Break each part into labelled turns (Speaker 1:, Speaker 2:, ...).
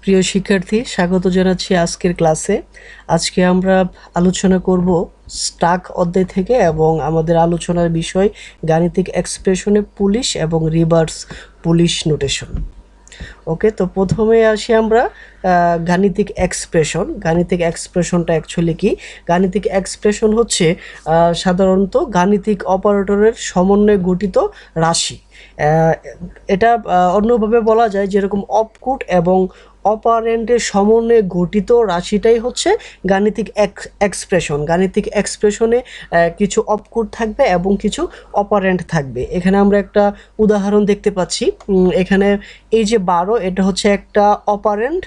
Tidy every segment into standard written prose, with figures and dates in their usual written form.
Speaker 1: প্রিয় শিক্ষার্থী, স্বাগত জানাচ্ছি আজকের ক্লাসে। আজকে আমরা আলোচনা করব স্টাক অধ্যায় থেকে এবং আমাদের আলোচনার বিষয় গাণিতিক এক্সপ্রেশনে পুলিশ এবং রিভার্স পুলিশ নোটেশন। ওকে, তো প্রথমে আসি আমরা গাণিতিক এক্সপ্রেশন। গাণিতিক এক্সপ্রেশনটা অ্যাকচুয়ালি কি? গাণিতিক এক্সপ্রেশন হচ্ছে সাধারণত গাণিতিক অপারেটরের সমন্বয়ে গঠিত রাশি। এটা অন্যভাবে বলা যায় যেরকম অপকুট এবং অপারেন্টের সমন্বয়ে গঠিত রাশিটাই হচ্ছে গাণিতিক এক্সপ্রেশন। গাণিতিক এক্সপ্রেশনে কিছু অপকুট থাকবে এবং কিছু অপারেন্ট থাকবে। এখানে আমরা একটা উদাহরণ দেখতে পাচ্ছি। এখানে এই যে 12, এটা হচ্ছে একটা অপারেন্ট,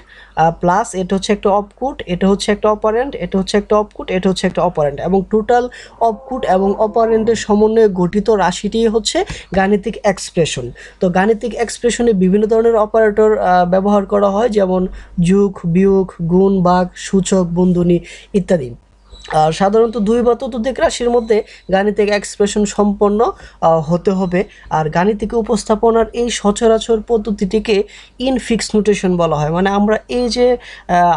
Speaker 1: প্লাস এটা হচ্ছে একটা অপকুট, এটা হচ্ছে একটা অপারেন্ট, এটা হচ্ছে একটা অপকুট, এটা হচ্ছে একটা অপারেন্ট, এবং টোটাল অপকুট এবং অপারেন্টের সমন্বয়ে গঠিত রাশিটি হচ্ছে গাণিতিক এক্সপ্রেশন। তো গাণিতিক এক্সপ্রেশনে বিভিন্ন ধরনের অপারেটর ব্যবহার করা হয়, যেমন যোগ, বিয়োগ, গুণ, ভাগ, সূচক, বন্ধনী ইত্যাদি। সাধারণত 2 বা ততোধিক রাশির মধ্যে গাণিতিক এক্সপ্রেশন সম্পন্ন হতে হবে। আর গাণিতিক উপস্থাপনার এই সচরাচর পদ্ধতিটিকে ইনফিক্স নোটেশন বলা হয়। মানে আমরা এই যে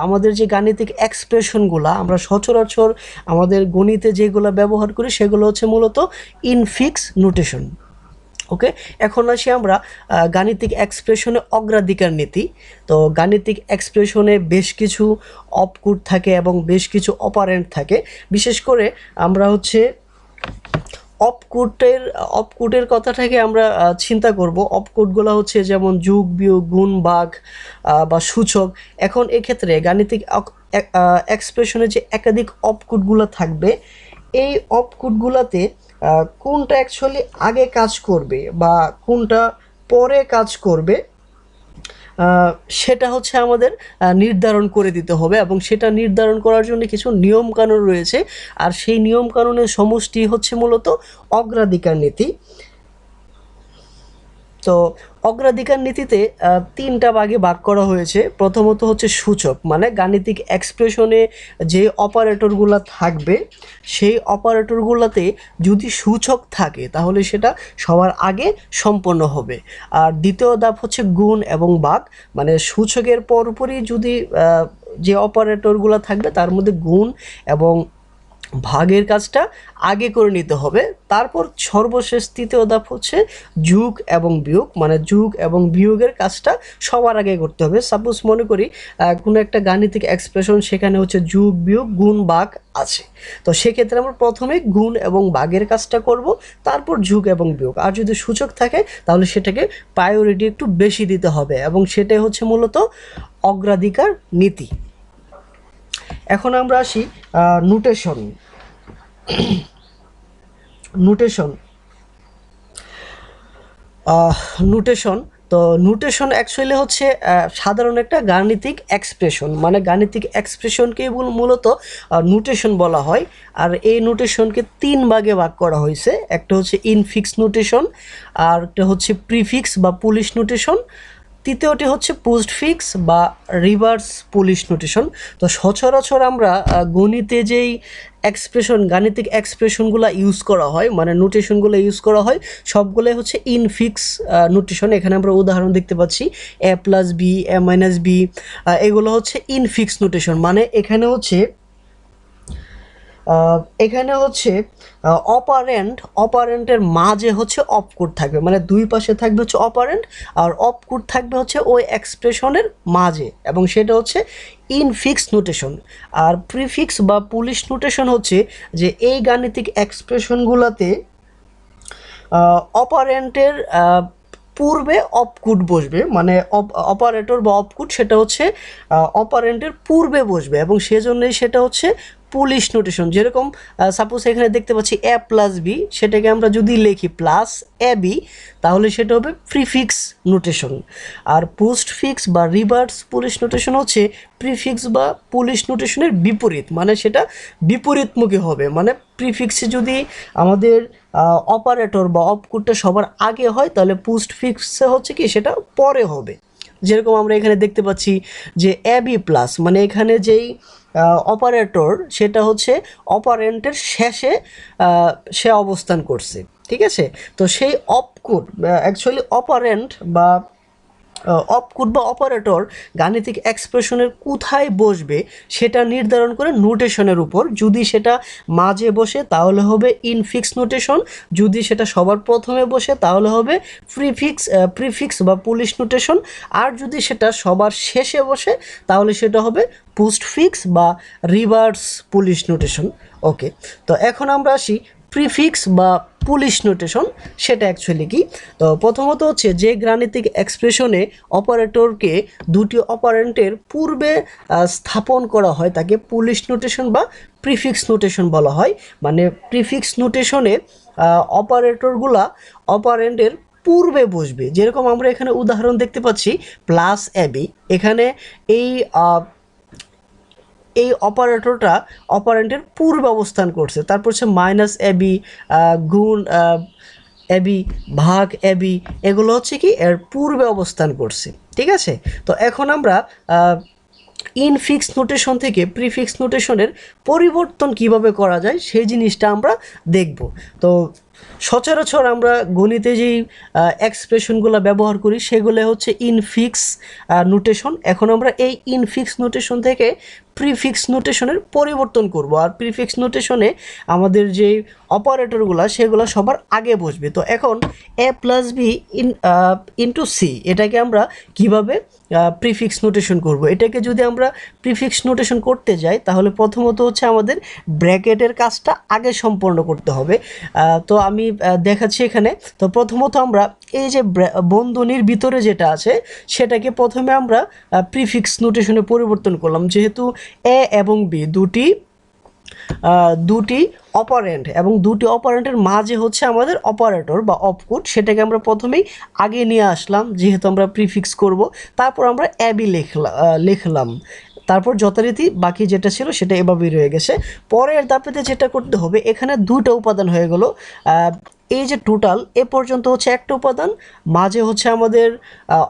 Speaker 1: আমাদের যে গাণিতিক এক্সপ্রেশনগুলো আমরা সচরাচর আমাদের গণিতে যেগুলো ব্যবহার করি সেগুলো হচ্ছে মূলত ইনফিক্স নোটেশন। ওকে, এখন আসি আমরা গাণিতিক এক্সপ্রেশনে অগ্রাধিকার নীতি। তো গাণিতিক এক্সপ্রেশনে বেশ কিছু অপকুট থাকে এবং বেশ কিছু অপারেন্ট থাকে। বিশেষ করে আমরা হচ্ছে অপকুটের কথাটাকে আমরা চিন্তা করব। অপকুটগুলো হচ্ছে যেমন যোগ, বিয়োগ, গুণ, ভাগ বা সূচক। এখন এক্ষেত্রে গাণিতিক এক্সপ্রেশনে যে একাধিক অপকুটগুলো থাকবে, এই অপকুটগুলোতে কোনটা অ্যাকচুয়ালি আগে কাজ করবে বা কোনটা পরে কাজ করবে সেটা হচ্ছে আমাদের নির্ধারণ করে দিতে হবে, এবং সেটা নির্ধারণ করার জন্য কিছু নিয়মকানুন রয়েছে। আর সেই নিয়মকানুনের সমষ্টি হচ্ছে মূলত অগ্রাধিকার নীতি। তো অগ্রাধিকার নীতিতে 3টা ভাগে ভাগ করা হয়েছে। প্রথমত হচ্ছে সূচক, মানে গাণিতিক এক্সপ্রেশনে যে অপারেটরগুলো থাকবে সেই অপারেটরগুলোতে যদি সূচক থাকে তাহলে সেটা সবার আগে সম্পন্ন হবে। আর দ্বিতীয় ধাপ হচ্ছে গুণ এবং ভাগ, মানে সূচকের পরপরই যদি যে অপারেটরগুলো থাকবে তার মধ্যে গুণ এবং ভাগের কাজটা আগে করে নিতে হবে। তারপর সর্বশেষ তৃতীয় ধাপ হচ্ছে যোগ এবং বিয়োগ, মানে যোগ এবং বিয়োগের কাজটা সবার আগে করতে হবে। সাপোজ মনে করি কোনো একটা গাণিতিক এক্সপ্রেশন, সেখানে হচ্ছে যোগ, বিয়োগ, গুণ, ভাগ আছে। তো সেক্ষেত্রে আমরা প্রথমে গুণ এবং ভাগের কাজটা করব, তারপর যোগ এবং বিয়োগ। আর যদি সূচক থাকে তাহলে সেটাকে প্রায়োরিটি একটু বেশি দিতে হবে, এবং সেটাই হচ্ছে মূলত অগ্রাধিকার নীতি। এখন আমরা আসি নোটেশন। নোটেশন নোটেশন তো নোটেশন অ্যাকচুয়ালি হচ্ছে সাধারণ একটা গাণিতিক এক্সপ্রেশন, মানে গাণিতিক এক্সপ্রেশনকেই মূলত নোটেশন বলা হয়। আর এই নোটেশনকে 3 ভাগে ভাগ করা হয়েছে। একটা হচ্ছে ইনফিক্স নোটেশন, আর একটা হচ্ছে প্রিফিক্স বা পুলিশ নোটেশন, তৃতীয়টি হচ্ছে পোস্টফিক্স বা রিভার্স পুলিশ নোটেশন। তো সচরাচর আমরা গণিতে যেই গাণিতিক এক্সপ্রেশনগুলো ইউজ করা হয়, মানে নোটেশনগুলো ইউজ করা হয়, সবগুলোই হচ্ছে ইনফিক্স নোটেশন। এখানে আমরা উদাহরণ দেখতে পাচ্ছি a+b, a-b, এগুলো হচ্ছে ইনফিক্স নোটেশন। মানে এখানে হচ্ছে অপারেন্টের মাঝে হচ্ছে অপকুট থাকবে, মানে দুই পাশে থাকবে হচ্ছে অপারেন্ট, আর অপকুট থাকবে হচ্ছে ওই এক্সপ্রেশনের মাঝে, এবং সেটা হচ্ছে ইনফিক্স নোটেশন। আর প্রিফিক্স বা পুলিশ নোটেশন হচ্ছে যে এই গাণিতিক এক্সপ্রেশনগুলোতে অপারেন্টের পূর্বে অপকুট বসবে, মানে অপারেটর বা অপকুট সেটা হচ্ছে অপারেন্টের পূর্বে বসবে, এবং সেজন্যই সেটা হচ্ছে পুলিশ নোটেশন। যেরকম সাপোজ এখানে দেখতে পাচ্ছি a+b, সেটাকে আমরা যদি লিখি +ab, তাহলে সেটা হবে প্রিফিক্স নোটেশন। আর পোস্টফিক্স বা রিভার্স পুলিশ নোটেশন হচ্ছে প্রিফিক্স বা পুলিশ নোটেশনের বিপরীত, মানে সেটা বিপরীতমুখী হবে। মানে প্রিফিক্সে যদি আমাদের অপারেটর বা অপকুটটা সবার আগে হয়, তাহলে পোস্টফিক্সে হচ্ছে কি সেটা পরে হবে। যেরকম আমরা এখানে দেখতে পাচ্ছি যে ab+, মানে এখানে যেই অপারেটর সেটা হচ্ছে অপারেন্টের শেষে সে অবস্থান করছে, ঠিক আছে। তো সেই অপকুট অ্যাকচুয়ালি অপারেন্ট বা অপকোড বা অপারেটর গাণিতিক এক্সপ্রেশনের কোথায় বসবে সেটা নির্ধারণ করে নোটেশনের উপর। যদি সেটা মাঝে বসে তাহলে হবে ইনফিক্স নোটেশন, যদি সেটা সবার প্রথমে বসে তাহলে হবে প্রিফিক্স বা পুলিশ নোটেশন, আর যদি সেটা সবার শেষে বসে তাহলে সেটা হবে পোস্টফিক্স বা রিভার্স পুলিশ নোটেশন। ওকে, তো এখন আমরা আসি প্রিফিক্স বা পুলিশ নোটেশন, সেটা অ্যাকচুয়ালি কি। তো প্রথমত হচ্ছে যে গাণিতিক এক্সপ্রেশনে অপারেটরকে দুটি অপারেন্টের পূর্বে স্থাপন করা হয় তাকে পুলিশ নোটেশন বা প্রিফিক্স নোটেশন বলা হয়। মানে প্রিফিক্স নোটেশনে অপারেটরগুলা অপারেন্টের পূর্বে বসবে। যেরকম আমরা এখানে উদাহরণ দেখতে পাচ্ছি প্লাস এবি, এখানে এই এই অপারেটরটা অপারেন্টের পূর্বে অবস্থান করছে। তারপর হচ্ছে মাইনাস এবি, গুণ এবি, ভাগ এবি, এগুলো হচ্ছে কি এর পূর্বে অবস্থান করছে। ঠিক আছে, তো এখন আমরা ইনফিক্স নোটেশন থেকে প্রিফিক্স নোটেশনের পরিবর্তন কিভাবে করা যায় সেই জিনিসটা আমরা দেখব। তো সচরাচর আমরা গণিতে যেই এক্সপ্রেশনগুলো ব্যবহার করি সেগুলো হচ্ছে ইনফিক্স নোটেশন। এখন আমরা এই ইনফিক্স নোটেশন থেকে প্রিফিক্স নোটেশনের পরিবর্তন করব, আর প্রিফিক্স নোটেশনে আমাদের যে অপারেটরগুলো সেগুলো সবার আগে বসবে। তো এখন এ প্লাস বি ইন্টু সি, এটাকে আমরা কিভাবে প্রিফিক্স নোটেশন করব। এটাকে যদি আমরা প্রিফিক্স নোটেশন করতে যাই তাহলে প্রথমত হচ্ছে আমাদের ব্র্যাকেটের কাজটা আগে সম্পন্ন করতে হবে। তো আমি দেখাচ্ছি এখানে। তো প্রথমত আমরা এই যে বন্ধনীর ভিতরে যেটা আছে সেটাকে প্রথমে আমরা প্রিফিক্স নোটেশনে পরিবর্তন করলাম, যেহেতু এ এবং বি দুটি অপারেন্ট এবং দুটি অপারেন্টের মাঝে হচ্ছে আমাদের অপারেটর বা অপকোড, সেটাকে আমরা প্রথমেই আগে নিয়ে আসলাম যেহেতু আমরা প্রিফিক্স করব। তারপর আমরা এবি লিখলাম, তারপর যথারীতি বাকি যেটা ছিল সেটা এভাবেই রয়ে গেছে। পরের ধাপেতে যেটা করতে হবে, এখানে দুটো উপাদান হয়ে গেল। এই যে টোটাল এ পর্যন্ত হচ্ছে একটা উপাদান, মাঝে হচ্ছে আমাদের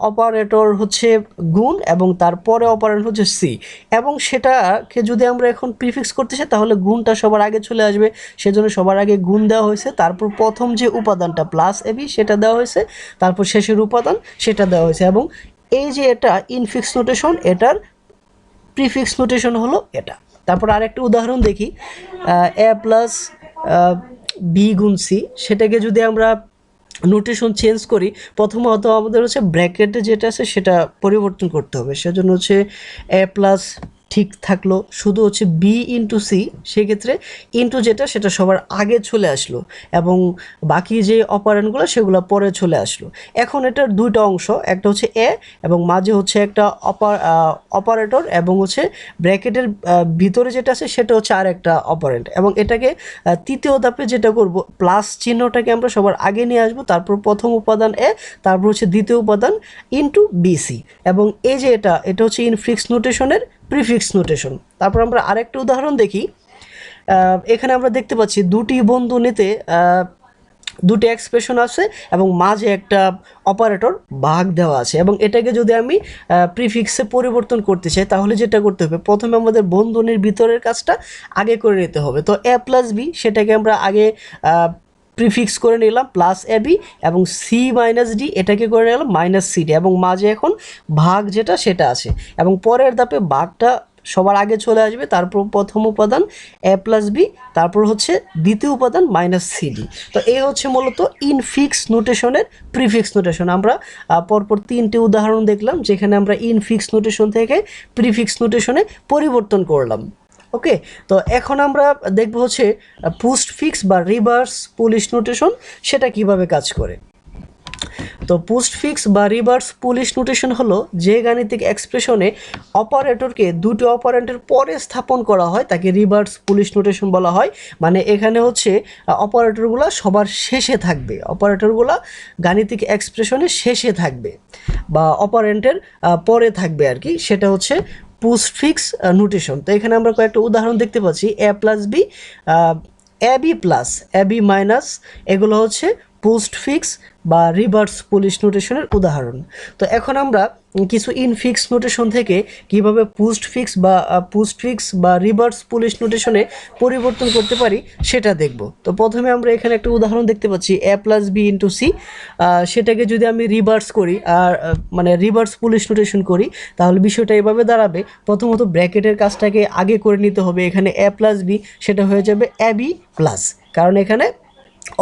Speaker 1: অপারেটর হচ্ছে গুণ এবং তারপরে অপারেটর হচ্ছে সি, এবং সেটাকে যদি আমরা এখন প্রিফিক্স করতে চাই তাহলে গুণটা সবার আগে চলে আসবে, সেজন্য সবার আগে গুণ দেওয়া হয়েছে। তারপর প্রথম যে উপাদানটা প্লাস এবি সেটা দেওয়া হয়েছে, তারপর শেষের উপাদান সেটা দেওয়া হয়েছে, এবং এই যে এটা ইনফিক্স নোটেশন, এটার প্রিফিক্স নোটেশন হলো এটা। তারপর আরেকটা উদাহরণ দেখি, এ প্লাস বি গুণ সি, সেটাকে যদি আমরা নোটেশন চেঞ্জ করি, প্রথমত আমাদের হচ্ছে ব্র্যাকেটে যেটা আছে সেটা পরিবর্তন করতে হবে। সেজন্য হচ্ছে এ প্লাস ঠিক থাকলো, শুধু হচ্ছে বি ইন্টু সি, সেক্ষেত্রে ইন্টু যেটা সেটা সবার আগে চলে আসলো এবং বাকি যে অপারেন্টগুলো সেগুলো পরে চলে আসলো। এখন এটার দুইটা অংশ, একটা হচ্ছে এ এবং মাঝে হচ্ছে একটা অপারেটর, এবং হচ্ছে ব্র্যাকেটের ভিতরে যেটা আছে সেটা হচ্ছে আর একটা অপারেন্ট, এবং এটাকে তৃতীয় ধাপে যেটা করব, প্লাস চিহ্নটাকে আমরা সবার আগে নিয়ে আসবো, তারপর প্রথম উপাদান এ, তারপর হচ্ছে দ্বিতীয় উপাদান ইন্টু বিসি, এবং এই যে এটা হচ্ছে ইনফিক্স নোটেশনের প্রিফিক্স নোটেশন। তারপর আমরা আরেকটা উদাহরণ দেখি, এখানে আমরা দেখতে পাচ্ছি দুটি বন্ধনীতে দুটি এক্সপ্রেশন আছে এবং মাঝে একটা অপারেটর ভাগ দেওয়া আছে, এবং এটাকে যদি আমি প্রিফিক্সে পরিবর্তন করতে চাই তাহলে যেটা করতে হবে, প্রথমে আমাদের বন্ধনীর ভিতরের কাজটা আগে করে নিতে হবে। তো এ প্লাস বি সেটাকে আমরা আগে প্রিফিক্স করে নিলাম প্লাস এবি, এবং সি মাইনাস ডি এটাকে করে নিলাম মাইনাস সিডি, এবং মাঝে এখন ভাগ যেটা সেটা আছে, এবং পরের ধাপে ভাগটা সবার আগে চলে আসবে, তারপর প্রথম উপাদান এ প্লাস বি, তারপর হচ্ছে দ্বিতীয় উপাদান মাইনাস সিডি। তো এই হচ্ছে মূলত ইনফিক্স নোটেশনের প্রিফিক্স নোটেশন। আমরা পরপর তিনটে উদাহরণ দেখলাম যেখানে আমরা ইনফিক্স নোটেশন থেকে প্রিফিক্স নোটেশনে পরিবর্তন করলাম। ওকে, তো এখন আমরা দেখব হচ্ছে পোস্টফিক্স বা রিভার্স পুলিশ নোটেশন, সেটা কিভাবে কাজ করে। তো পোস্টফিক্স বা রিভার্স পুলিশ নোটেশন হলো যে গাণিতিক এক্সপ্রেশনে অপারেটরকে দুটি অপারেন্টের পরে স্থাপন করা হয় তাকে রিভার্স পুলিশ নোটেশন বলা হয়। মানে এখানে হচ্ছে অপারেটরগুলো সবার শেষে থাকবে, অপারেটরগুলো গাণিতিক এক্সপ্রেশনে শেষে থাকবে বা অপারেন্টের পরে থাকবে আর কি, সেটা হচ্ছে পোস্টফিক্স নোটেশন। তো এখানে আমরা কয়েকটা উদাহরণ দেখতে পাচ্ছি, এ plus B, A B plus, A B minus, এগুলো হচ্ছে পোস্টফিক্স বা রিভার্স পুলিশ নোটেশনের উদাহরণ। তো এখন আমরা কিছু ইনফিক্স নোটেশন থেকে কিভাবে পোস্টফিক্স বা রিভার্স পুলিশ নোটেশনে পরিবর্তন করতে পারি সেটা দেখব। তো প্রথমে আমরা এখানে একটা উদাহরণ দেখতে পাচ্ছি a plus B into C. সেটাকে যদি আমি রিভার্স করি আর মানে রিভার্স পুলিশ নোটেশন করি তাহলে বিষয়টা এভাবে দাঁড়াবে। প্রথমত ব্র্যাকেটের কাজটাকে আগে করে নিতে হবে। এখানে a প্লাস বি সেটা হয়ে যাবে a b প্লাস, কারণ এখানে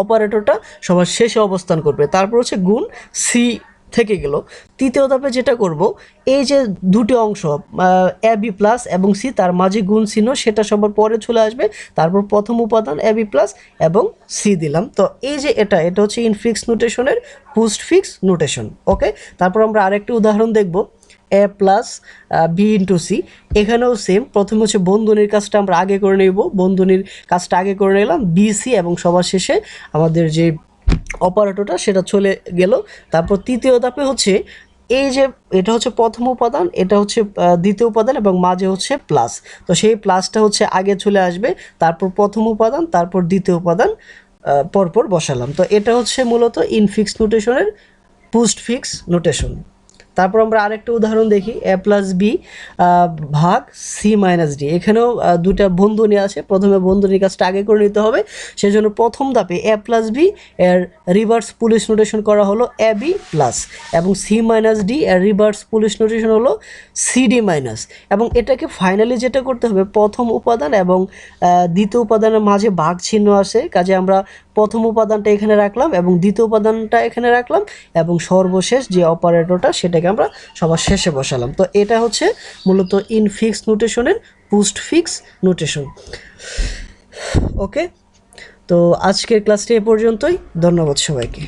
Speaker 1: অপারেটরটা সবার শেষে অবস্থান করবে। তারপর হচ্ছে গুণ সি থেকে গেল। তৃতীয় ধাপে যেটা করব, এই যে দুটি অংশ এ বি প্লাস এবং সি, তার মাঝে গুণ চিহ্ন সেটা সবার পরে চলে আসবে। তারপর প্রথম উপাদান এ বি প্লাস এবং সি দিলাম। তো এই যে এটা হচ্ছে ইনফিক্স নোটেশনের পোস্টফিক্স নোটেশন। ওকে, তারপর আমরা আরেকটি উদাহরণ দেখব, এ প্লাস বি ইন্টু সি। এখানেও সেম, প্রথমে হচ্ছে বন্ধনীর কাজটা আমরা আগে করে নেব, বন্ধনীর কাজটা আগে করে নিলাম বি সি, এবং সবার শেষে আমাদের যে অপারেটরটা সেটা চলে গেল। তারপর তৃতীয় ধাপে হচ্ছে এই যে এটা হচ্ছে প্রথম উপাদান, এটা হচ্ছে দ্বিতীয় উপাদান এবং মাঝে হচ্ছে প্লাস। তো সেই প্লাসটা হচ্ছে আগে চলে আসবে, তারপর প্রথম উপাদান, তারপর দ্বিতীয় উপাদান পরপর বসালাম। তো এটা হচ্ছে মূলত ইনফিক্স নোটেশনের পোস্টফিক্স নোটেশন। তারপর আমরা আরেকটা উদাহরণ দেখি, এ প্লাস বি ভাগ সি মাইনাস ডি। এখানেও দুটা বন্ধনী আছে, প্রথমে বন্ধনীর কাজটা আগে করে নিতে হবে। সেজন্য প্রথম ধাপে এ প্লাস বি এর রিভার্স পুলিশ নোটেশন করা হলো এ বি প্লাস, এবং সি মাইনাস ডি এর রিভার্স পুলিশ নোটেশন হলো সি ডি মাইনাস। এবং এটাকে ফাইনালি যেটা করতে হবে, প্রথম উপাদান এবং দ্বিতীয় উপাদানের মাঝে ভাগ চিহ্ন আছে, কাজে আমরা প্রথম উপাদানটা এখানে রাখলাম এবং দ্বিতীয় উপাদানটা এখানে রাখলাম, এবং সর্বশেষ যে অপারেটরটা সেটাকে আমরা সবার শেষে বসালাম। তো এটা হচ্ছে মূলত ইনফিক্স নোটেশনের পোস্টফিক্স নোটেশন। ওকে, তো আজকের ক্লাসটি এ পর্যন্তই। ধন্যবাদ সবাইকে।